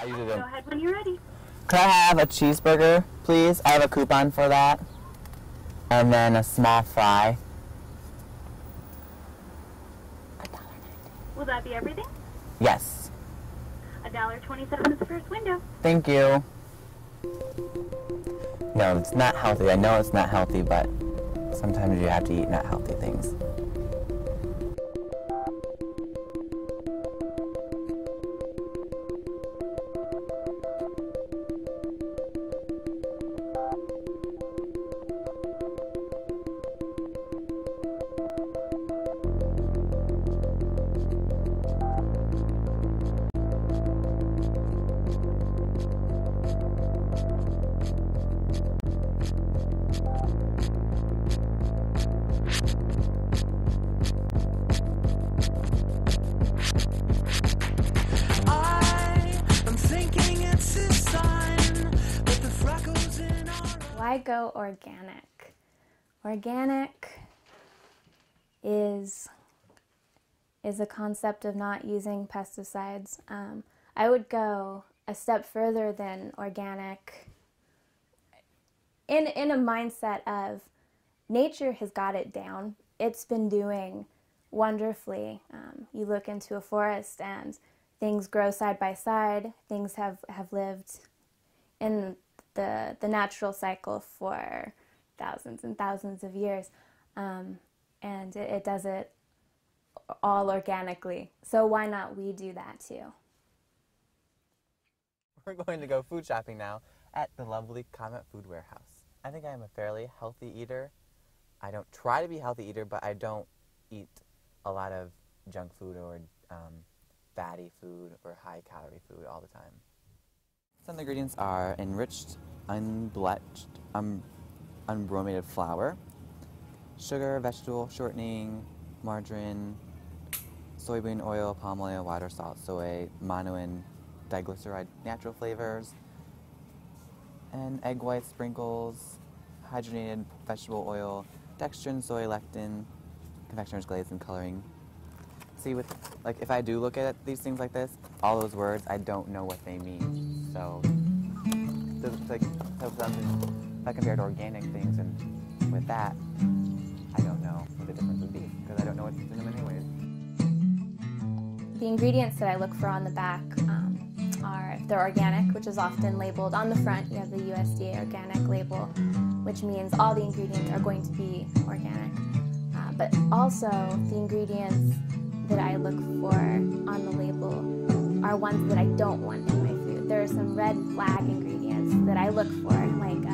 I usually Go don't. ahead when you're ready. Could I have a cheeseburger, please? I have a coupon for that. And then a small fry. Will that be everything? Yes. $1.27 is the first window. Thank you. No, it's not healthy. I know it's not healthy, but sometimes you have to eat not healthy things. Why go organic? Organic is a concept of not using pesticides. I would go a step further than organic in a mindset of nature has got it down. It's been doing wonderfully. You look into a forest and things grow side by side. Things have lived in the natural cycle for thousands and thousands of years, and it does it all organically. So why not we do that too? We're going to go food shopping now at the lovely Comet Food Warehouse. I think I am a fairly healthy eater. I don't try to be a healthy eater, but I don't eat a lot of junk food or fatty food or high-calorie food all the time. Some of the ingredients are enriched, unbleached, unbrominated flour, sugar, vegetable shortening, margarine, soybean oil, palm oil, water, salt, soy, mono and diglyceride natural flavors, and egg white sprinkles, hydrogenated vegetable oil, dextrin, soy, lectin, confectioner's glaze, and coloring. See, if I do look at these things like this, all those words, I don't know what they mean. So, if I compare to organic things, and with that, I don't know what the difference would be, because I don't know what's in them anyways. The ingredients that I look for on the back are, if they're organic, which is often labeled on the front, you have the USDA organic label, which means all the ingredients are going to be organic. But also, the ingredients that I look for on the label are ones that I don't want in my food. There are some red flag ingredients that I look for, like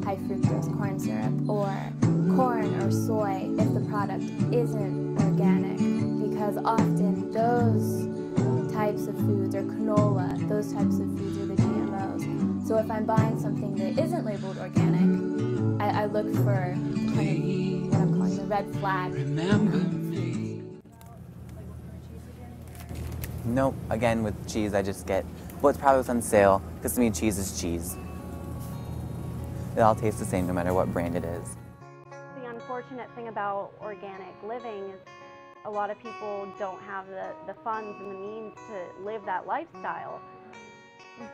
high fructose corn syrup or corn or soy if the product isn't organic, because often those types of foods, or canola, those types of foods are the GMOs. So if I'm buying something that isn't labeled organic, I look for kind of what I'm calling the red flag. Nope, again with cheese I just get what's probably on sale, because to me cheese is cheese. It all tastes the same no matter what brand it is. The unfortunate thing about organic living is a lot of people don't have the funds and the means to live that lifestyle.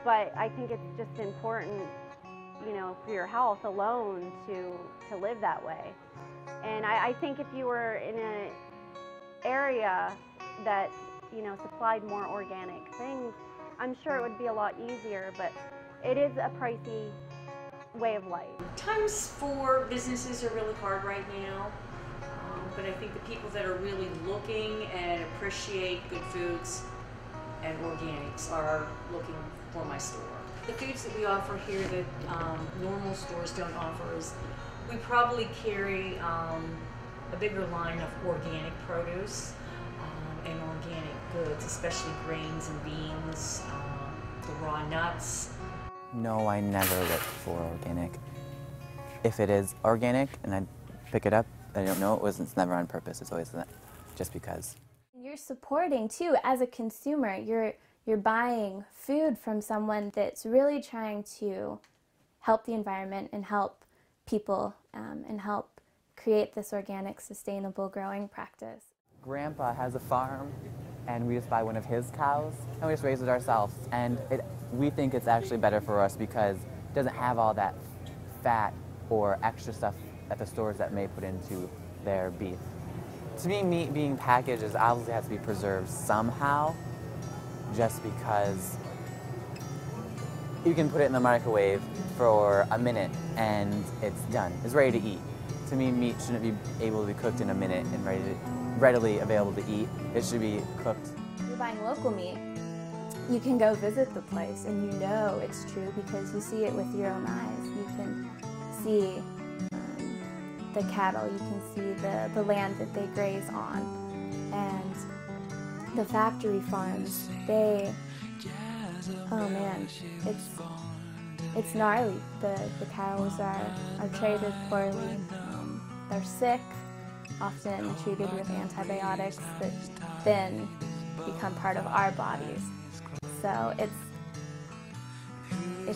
But I think it's just important, you know, for your health alone to live that way. And I think if you were in an area that, you know, supplied more organic things, I'm sure it would be a lot easier, but it is a pricey way of life. Times for businesses are really hard right now, but I think the people that are really looking and appreciate good foods and organics are looking for my store. The foods that we offer here that normal stores don't offer is we probably carry a bigger line of organic produce and organic goods, especially grains and beans, the raw nuts. No, I never look for organic. If it is organic and I pick it up, I don't know it's never on purpose. It's always just because. You're supporting too, as a consumer. You're buying food from someone that's really trying to help the environment and help people and help create this organic, sustainable growing practice. Grandpa has a farm and we just buy one of his cows and we just raise it ourselves. And we think it's actually better for us because it doesn't have all that fat or extra stuff at the stores that may put into their beef. To me, meat being packaged obviously has to be preserved somehow, just because you can put it in the microwave for a minute and it's done. It's ready to eat. To me, meat shouldn't be able to be cooked in a minute and readily available to eat. It should be cooked. If you're buying local meat, you can go visit the place and you know it's true because you see it with your own eyes. You can see the cattle, you can see the land that they graze on. And the factory farms, oh man, it's gnarly. The cows are treated poorly. They're sick, often treated with antibiotics that then become part of our bodies. So it's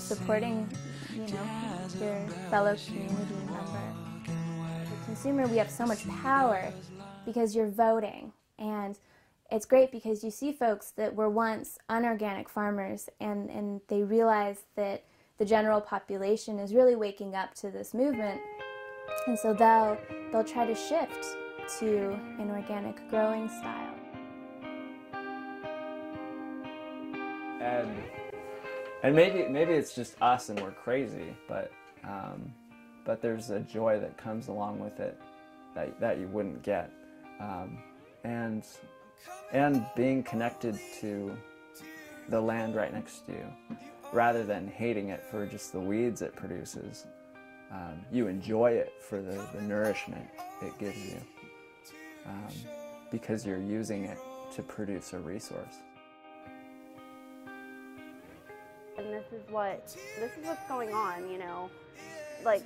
supporting, your fellow community member. As a consumer, we have so much power because you're voting, and it's great because you see folks that were once unorganic farmers and they realize that the general population is really waking up to this movement, and so they'll try to shift to an organic growing style. And maybe it's just us and we're crazy, but there's a joy that comes along with it that you wouldn't get, and being connected to the land right next to you, rather than hating it for just the weeds it produces. You enjoy it for the nourishment it gives you, because you're using it to produce a resource. And this is what's going on, Like,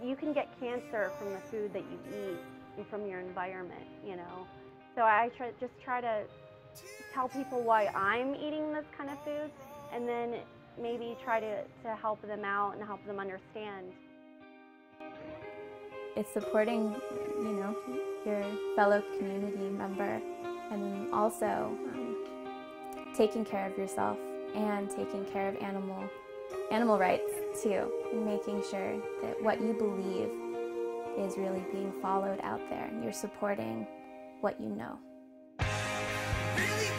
you can get cancer from the food that you eat and from your environment, So I try to tell people why I'm eating this kind of food, and then maybe try to help them out and help them understand. It's supporting, your fellow community member, and also taking care of yourself and taking care of animal rights too, and making sure that what you believe is really being followed out there, and you're supporting what you know. Really